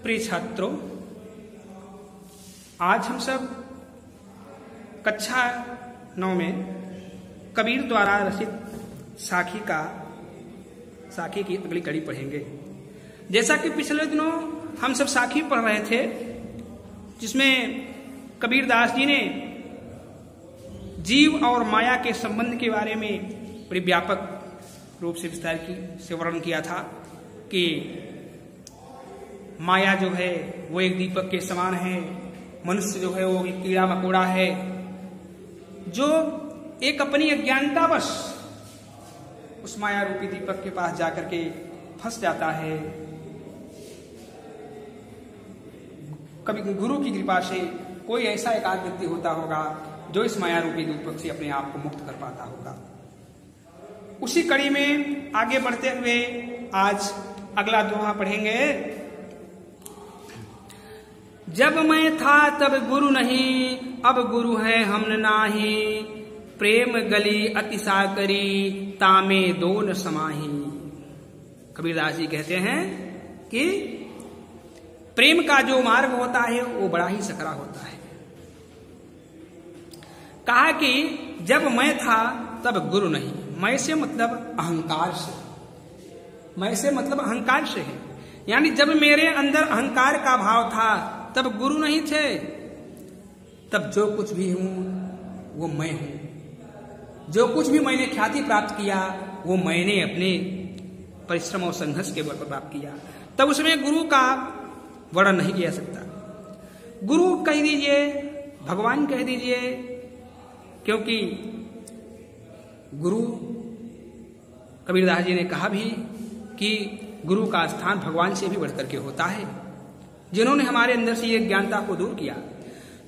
प्रिय छात्रों, आज हम सब कक्षा 9 में कबीर द्वारा रचित साखी की अगली कड़ी पढ़ेंगे। जैसा कि पिछले दिनों हम सब साखी पढ़ रहे थे, जिसमें कबीर दास जी ने जीव और माया के संबंध के बारे में बड़ी व्यापक रूप से विस्तार से वर्णन किया था कि माया जो है वो एक दीपक के समान है, मनुष्य जो है वो एक कीड़ा मकोड़ा है जो एक अपनी अज्ञानतावश उस माया रूपी दीपक के पास जाकर के फंस जाता है। कभी गुरु की कृपा से कोई ऐसा एकाध व्यक्ति होता होगा जो इस माया रूपी दीपक से अपने आप को मुक्त कर पाता होगा। उसी कड़ी में आगे बढ़ते हुए आज अगला दोहा पढ़ेंगे। जब मैं था तब गुरु नहीं, अब गुरु है हम नाही। प्रेम गली अतिशा करी, तामे दोन समाही। कबीरदास जी कहते हैं कि प्रेम का जो मार्ग होता है वो बड़ा ही सकरा होता है। कहा कि जब मैं था तब गुरु नहीं। मैं से मतलब अहंकार से, मैं से मतलब अहंकार से है। यानी जब मेरे अंदर अहंकार का भाव था तब गुरु नहीं थे, तब जो कुछ भी हूं वो मैं हूं। जो कुछ भी मैंने ख्याति प्राप्त किया वो मैंने अपने परिश्रम और संघर्ष के बल पर प्राप्त किया। तब उसमें गुरु का वर्णन नहीं किया सकता। गुरु कह दीजिए, भगवान कह दीजिए, क्योंकि गुरु कबीरदास जी ने कहा भी कि गुरु का स्थान भगवान से भी बढ़कर के होता है, जिन्होंने हमारे अंदर से ये ज्ञानता को दूर किया।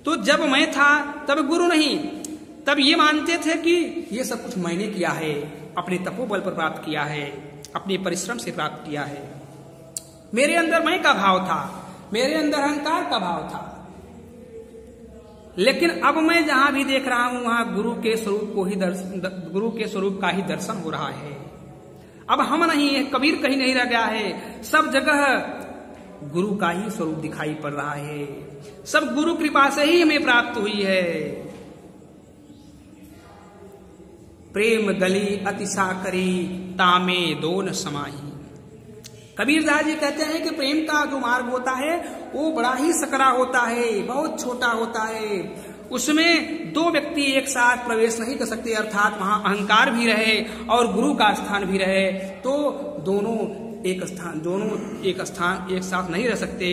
तो जब मैं था तब गुरु नहीं, तब ये मानते थे कि ये सब कुछ मैंने किया है, अपने तपोबल पर प्राप्त किया है, अपने परिश्रम से प्राप्त किया है। मेरे अंदर मैं का भाव था, मेरे अंदर अहंकार का भाव था। लेकिन अब मैं जहां भी देख रहा हूं वहां गुरु के स्वरूप का ही दर्शन हो रहा है। अब हम नहीं है, कबीर कहीं नहीं रह गया है, सब जगह गुरु का ही स्वरूप दिखाई पड़ रहा है। सब गुरु कृपा से ही हमें प्राप्त हुई है। प्रेम गली अतिशा करी, तामे दोन समाही। कबीरदास जी कहते हैं कि प्रेम का जो मार्ग होता है वो बड़ा ही सकरा होता है, बहुत छोटा होता है। उसमें दो व्यक्ति एक साथ प्रवेश नहीं कर सकते, अर्थात वहां अहंकार भी रहे और गुरु का स्थान भी रहे, तो दोनों एक साथ नहीं रह सकते।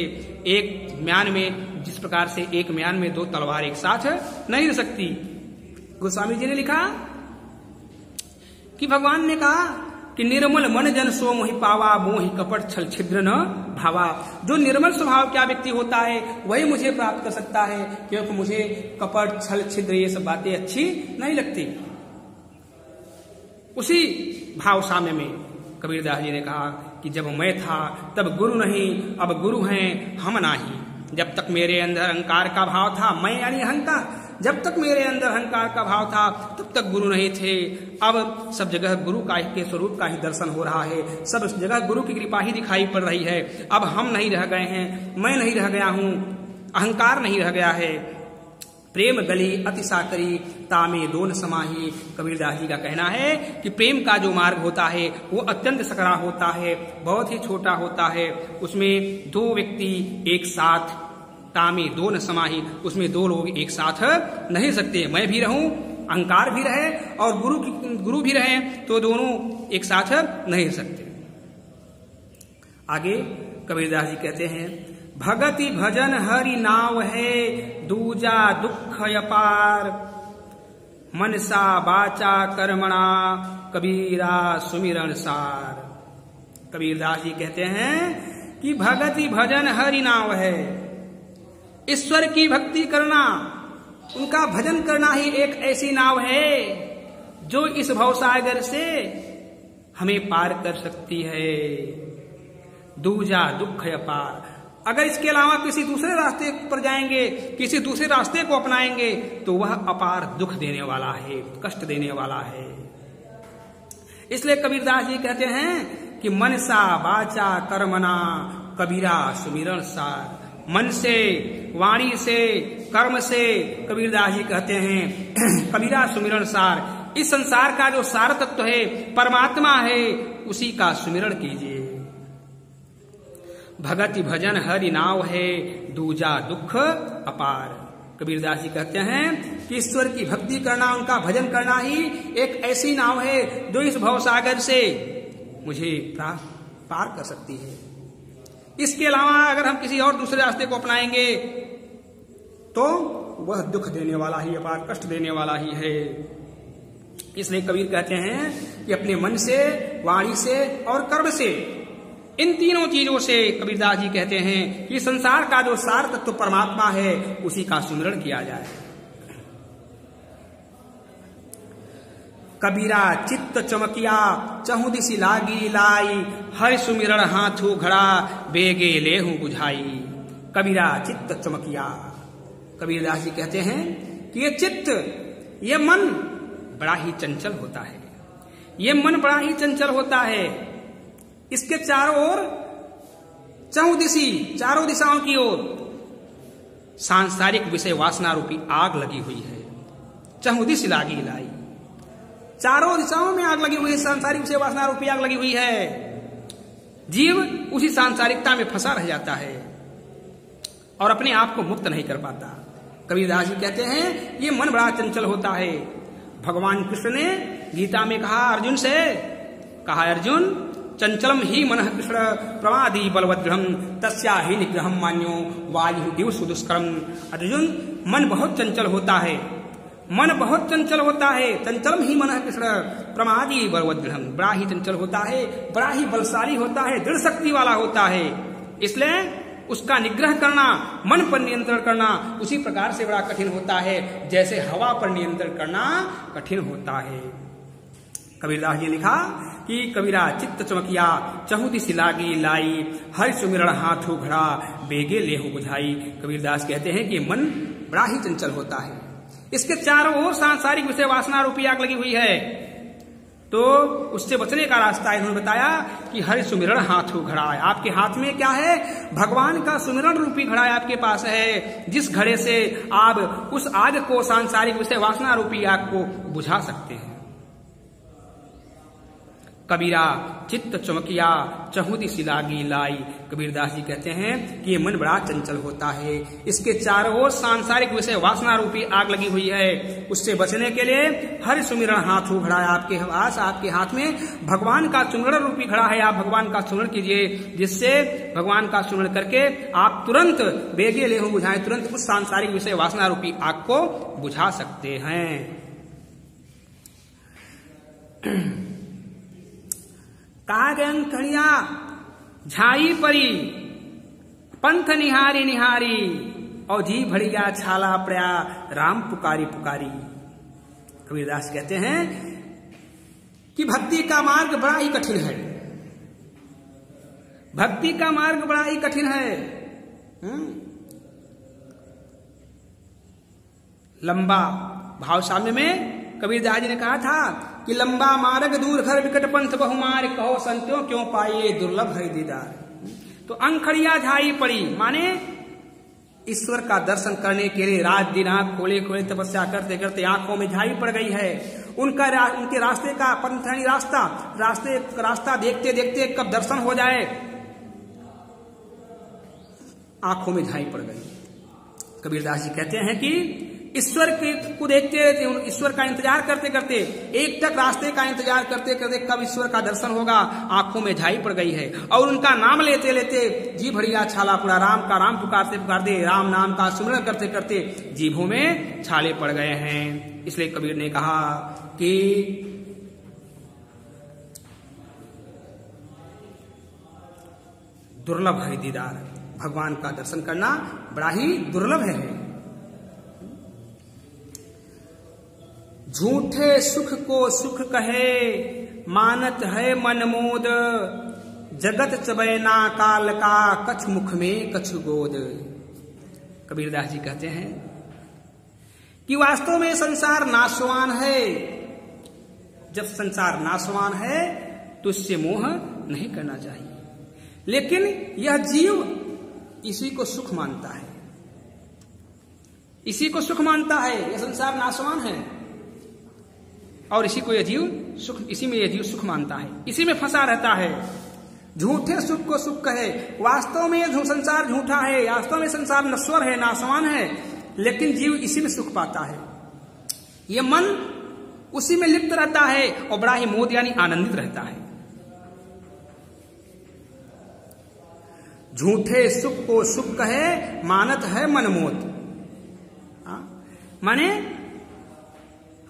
एक म्यान में, जिस प्रकार से एक म्यान में दो तलवार एक साथ नहीं रह सकती। गोस्वामी जी ने लिखा कि भगवान ने कहा कि निर्मल मन जन सो मोहि पावा, मोहि कपट छल छिद्र न भावा। जो निर्मल स्वभाव का व्यक्ति होता है वही मुझे प्राप्त कर सकता है, क्योंकि मुझे कपट छल छिद्र ये सब बातें अच्छी नहीं लगती। उसी भाव साम्य में कबीरदास जी ने कहा कि जब मैं था तब गुरु नहीं, अब गुरु हैं हम नाही। जब तक मेरे अंदर अहंकार का भाव था, मैं यानी अहंकार, जब तक मेरे अंदर अहंकार का भाव था तब तक गुरु नहीं थे। अब सब जगह गुरु का के स्वरूप का ही दर्शन हो रहा है, सब जगह गुरु की कृपा ही दिखाई पड़ रही है। अब हम नहीं रह गए हैं, मैं नहीं रह गया हूं, अहंकार नहीं रह गया है। प्रेम गली अतिशा करी, तामे दोन समाही। कबीरदास जी का कहना है कि प्रेम का जो मार्ग होता है वो अत्यंत सकरा होता है, बहुत ही छोटा होता है। उसमें दो व्यक्ति एक साथ, तामे दोन समाही, उसमें दो लोग एक साथ नहीं सकते। मैं भी रहूं, अहंकार भी रहे और गुरु भी रहे, तो दोनों एक साथ नहीं सकते। आगे कबीरदास जी कहते हैं, भगति भजन हरि नाव है, दूजा दुख अपार। मनसा बाचा कर्मणा, कबीरा सुमिरन सार। कबीरदास जी कहते हैं कि भगति भजन हरि नाव है। ईश्वर की भक्ति करना, उनका भजन करना ही एक ऐसी नाव है जो इस भवसागर से हमें पार कर सकती है। दूजा दुख अपार। अगर इसके अलावा किसी दूसरे रास्ते पर जाएंगे, किसी दूसरे रास्ते को अपनाएंगे तो वह अपार दुख देने वाला है, कष्ट देने वाला है। इसलिए कबीरदास जी कहते हैं कि मनसा वाचा कर्मणा कबीरा सुमिरन सार। मन से, वाणी से, कर्म से कबीरदास जी कहते हैं कबीरा सुमिरन सार। इस संसार का जो सार तत्व है, परमात्मा है, उसी का सुमिरण कीजिए। भगति भजन हरि नाव है, दूजा दुख अपार। कबीरदास जी कहते हैं कि ईश्वर की भक्ति करना, उनका भजन करना ही एक ऐसी नाव है जो इस भवसागर से मुझे पार कर सकती है। इसके अलावा अगर हम किसी और दूसरे रास्ते को अपनाएंगे तो वह दुख देने वाला ही, अपार कष्ट देने वाला ही है। इसलिए कबीर कहते हैं कि अपने मन से, वाणी से और कर्म से, इन तीनों चीजों से कबीरदास जी कहते हैं कि संसार का जो सार तत्व परमात्मा है, उसी का सुमिरण किया जाए। कबीरा चित्त चमकिया चहु दिशि लागी लाई, हरि सुमिरण हाथू घड़ा बेगे लेहू बुझाई। कबीरा चित्त चमकिया। कबीरदास जी कहते हैं कि ये चित्त, ये मन बड़ा ही चंचल होता है। ये मन बड़ा ही चंचल होता है। इसके चारों ओर, चहुदिशी, चारों दिशाओं की ओर सांसारिक विषय वासना रूपी आग लगी हुई है। चहुदिश लागी लाई, चारों दिशाओं में आग लगी हुई है, सांसारिक विषय वासना रूपी आग लगी हुई है। जीव उसी सांसारिकता में फंसा रह जाता है और अपने आप को मुक्त नहीं कर पाता। कबीरदास जी कहते हैं ये मन बड़ा चंचल होता है। भगवान कृष्ण ने गीता में कहा अर्जुन से, कहा अर्जुन चंचलम ही मन कृष्ण प्रमादी बलवद्रहम तस्या ही निग्रहम मान्यो वायु दिव सुदुष्करम। अर्जुन मन बहुत चंचल होता है, मन बहुत चंचल होता है। चंचलम ही मन कृष्ण प्रमादी बलवद्रहम, बड़ा ही चंचल होता है, बड़ा ही बलशाली होता है, दृढ़ शक्ति वाला होता है। इसलिए उसका निग्रह करना, मन पर नियंत्रण करना उसी प्रकार से बड़ा कठिन होता है जैसे हवा पर नियंत्रण करना कठिन होता है। कबीरदास जी लिखा कि कबीरा चित्त चमकिया चहु दिशि लागी लाई, हरि सुमिरण हाथू घड़ा बेगे लेहू बुझाई। कबीरदास कहते हैं कि मन बड़ा ही चंचल होता है। इसके चारों ओर सांसारिक विषय वासना रूपी आग लगी हुई है, तो उससे बचने का रास्ता इन्होंने बताया कि हरि सुमिरण हाथू घड़ा है। आपके हाथ में क्या है? भगवान का सुमिरण रूपी घड़ा आपके पास है, जिस घड़े से आप उस आग को, सांसारिक विषय वासना रूपी आग को बुझा सकते हैं। कबीरा चित्त चमकिया चहु दिशि लागी लाई। कबीरदास जी कहते हैं कि ये मन बड़ा चंचल होता है, इसके चारों ओर सांसारिक विषय वासना रूपी आग लगी हुई है। उससे बचने के लिए हरि सुमिरण हाथू घड़ा है आपके पास, आपके हाथ में भगवान का सुमिरण रूपी घड़ा है। आप भगवान का सुमिरण कीजिए, जिससे भगवान का सुमिरण करके आप तुरंत बेगे लेहू बुझाएं, तुरंत उस सांसारिक विषय वासना रूपी आग को बुझा सकते हैं। कागंखड़िया झाई परी पंथ निहारी निहारी, और जी भड़िया छाला प्रया राम पुकारी पुकारी। कबीरदास कहते हैं कि भक्ति का मार्ग बड़ा ही कठिन है। भक्ति का मार्ग बड़ा ही कठिन है। लंबा भावसाम्य में कबीरदास जी ने कहा था कि लंबा मार्ग दूर घर विकट पंथ बहुमार, कहो संत्यों क्यों पाइए दुर्लभ है दीदार। तो अंखड़िया झाई पड़ी माने ईश्वर का दर्शन करने के लिए रात दिन आंख खोले खोले तपस्या करते करते आंखों में झाई पड़ गई है। उनके रास्ते का पंथानी रास्ता देखते देखते कब दर्शन हो जाए, आंखों में झाई पड़ गई। कबीरदास जी कहते हैं कि ईश्वर को देखते रहते, ईश्वर का इंतजार करते करते, एक तक रास्ते का इंतजार करते करते कब ईश्वर का दर्शन होगा, आंखों में झाई पड़ गई है। और उनका नाम लेते लेते जी भड़िया छाला पड़ा, राम का राम पुकारते पुकारते, राम नाम का सुमिरन करते करते जीभों में छाले पड़ गए हैं। इसलिए कबीर ने कहा कि दुर्लभ है दीदार, भगवान का दर्शन करना बड़ा ही दुर्लभ है। झूठे सुख को सुख कहे मानत है मनमोद, जगत चबैना काल का कछ मुख में कछ गोद। कबीरदास जी कहते हैं कि वास्तव में संसार नाशवान है। जब संसार नाशवान है तो इससे मोह नहीं करना चाहिए। लेकिन यह जीव इसी को सुख मानता है, इसी को सुख मानता है। यह संसार नाशवान है और इसी को यह जीव सुख, इसी में यह जीव सुख मानता है, इसी में फंसा रहता है। झूठे सुख को सुख कहे, वास्तव में यह संसार झूठा है, वास्तव में संसार नश्वर है, नाशवान है, लेकिन जीव इसी में सुख पाता है। यह मन उसी में लिप्त रहता है और बड़ा ही मोद यानी आनंदित रहता है। झूठे सुख को सुख कहे, मानत है मनमोद। माने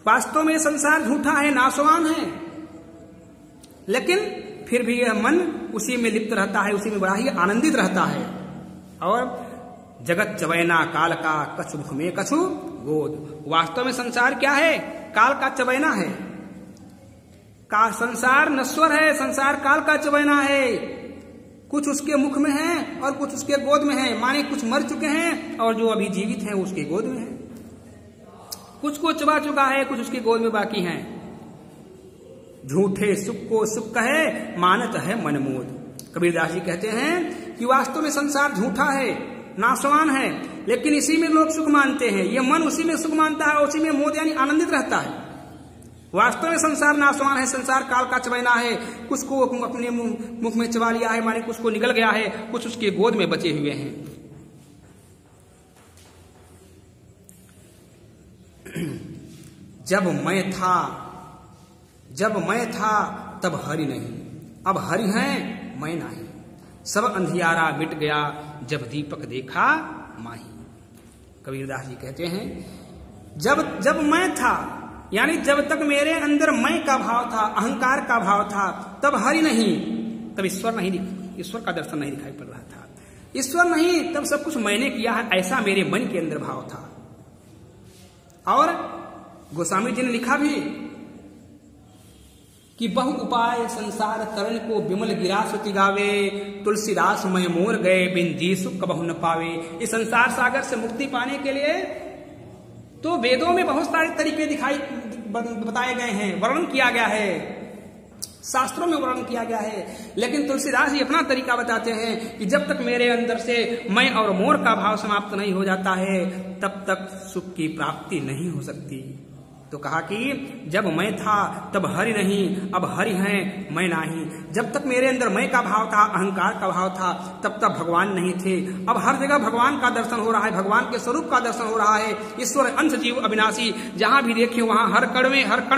वास्तव में संसार झूठा है, नाशवान है, लेकिन फिर भी यह मन उसी में लिप्त रहता है, उसी में बड़ा ही आनंदित रहता है। और जगत चवैना काल का, कछु मुख में कछु गोद। वास्तव में संसार क्या है? काल का चवैना है। का संसार नश्वर है, संसार काल का चवैना है। कुछ उसके मुख में है और कुछ उसके गोद में है, माने कुछ मर चुके हैं और जो अभी जीवित हैं उसके गोद में है। कुछ को चबा चुका है, कुछ उसकी गोद में बाकी हैं। झूठे सुख को सुख कहे, मानत है मनमोद। कबीरदास जी कहते हैं कि वास्तव में संसार झूठा है, नाशवान है, लेकिन इसी में लोग सुख मानते हैं। ये मन उसी में सुख मानता है और उसी में मोद यानी आनंदित रहता है। वास्तव में संसार नाशवान है, संसार काल का चबैना है। कुछ को अपने मुख में चबा लिया है, माने कुछ को निगल गया है, कुछ उसके गोद में बचे हुए हैं। जब मैं था तब हरि नहीं, अब हरि है मैं नहीं। सब अंधियारा मिट गया जब दीपक देखा माही। कबीरदास जी कहते हैं जब मैं था, यानी जब तक मेरे अंदर मैं का भाव था, अहंकार का भाव था, तब हरि नहीं, तब ईश्वर का दर्शन नहीं दिखाई पड़ रहा था। ईश्वर नहीं, तब सब कुछ मैंने किया है, ऐसा मेरे मन के अंदर भाव था। और गोस्वामी जी ने लिखा भी कि बहु उपाय संसार तरण को विमल गिरा सुति गावे, तुलसीदास मैं मोर गए बिन जी सुख कबहु न पावे। इस संसार सागर से मुक्ति पाने के लिए तो वेदों में बहुत सारे तरीके बताए गए हैं, वर्णन किया गया है, शास्त्रों में वर्णन किया गया है, लेकिन तुलसीदास जी अपना तरीका बताते हैं कि जब तक मेरे अंदर से मैं और मोर का भाव समाप्त नहीं हो जाता है, तब तक सुख की प्राप्ति नहीं हो सकती। तो कहा कि जब मैं था तब हरि नहीं, अब हरि हैं मैं नहीं। जब तक मेरे अंदर मैं का भाव था, अहंकार का भाव था, तब तक भगवान नहीं थे। अब हर जगह भगवान का दर्शन हो रहा है, भगवान के स्वरूप का दर्शन हो रहा है। ईश्वर अंश जीव अविनाशी, जहां भी देखिए वहां हर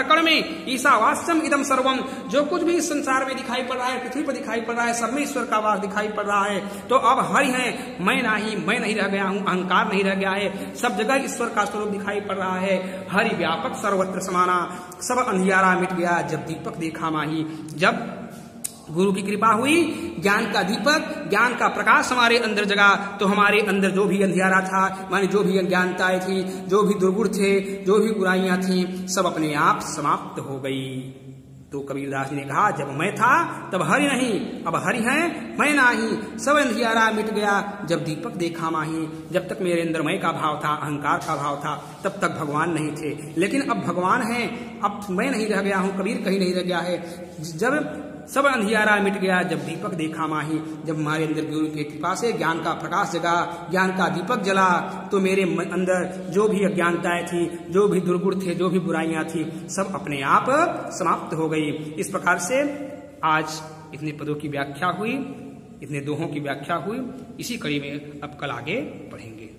कण में ईशावास्यम इदम सर्वम। जो कुछ भी इस संसार में दिखाई पड़ रहा है, पृथ्वी पर दिखाई पड़ रहा है, सब में ईश्वर का वास दिखाई पड़ रहा है। तो अब हरि हैं मैं नहीं रह गया हूं, अहंकार नहीं रह गया है, सब जगह ईश्वर का स्वरूप दिखाई पड़ रहा है। हरि व्यापक सर्वत्र समाना, सब अंधियारा मिट गया जब दीपक देखा माही। जब गुरु की कृपा हुई, ज्ञान का दीपक, ज्ञान का प्रकाश हमारे अंदर जगा, तो हमारे अंदर जो भी अंधियारा था, माने जो भी अज्ञानताएं थी, जो भी दुर्गुण थे, जो भी बुराइयां थी, सब अपने आप समाप्त हो गई। तो कबीरदास जी ने कहा जब मैं था तब हरि नहीं, अब हरि हैं मैं नहीं। सब अंधियारा मिट गया जब दीपक देखा माही। जब तक मेरे अंदर मैं का भाव था, अहंकार का भाव था, तब तक भगवान नहीं थे, लेकिन अब भगवान हैं, अब मैं नहीं रह गया हूं, कबीर कहीं नहीं रह गया है। जब सब अंधियारा मिट गया जब दीपक देखा माही। जब हमारे अंदर गुरु की कृपा से ज्ञान का प्रकाश जगा, ज्ञान का दीपक जला, तो मेरे अंदर जो भी अज्ञानताएं थी, जो भी दुर्गुण थे, जो भी बुराइयां थी, सब अपने आप समाप्त हो गई। इस प्रकार से आज इतने पदों की व्याख्या हुई, इतने दोहों की व्याख्या हुई। इसी कड़ी में अब कल आगे पढ़ेंगे।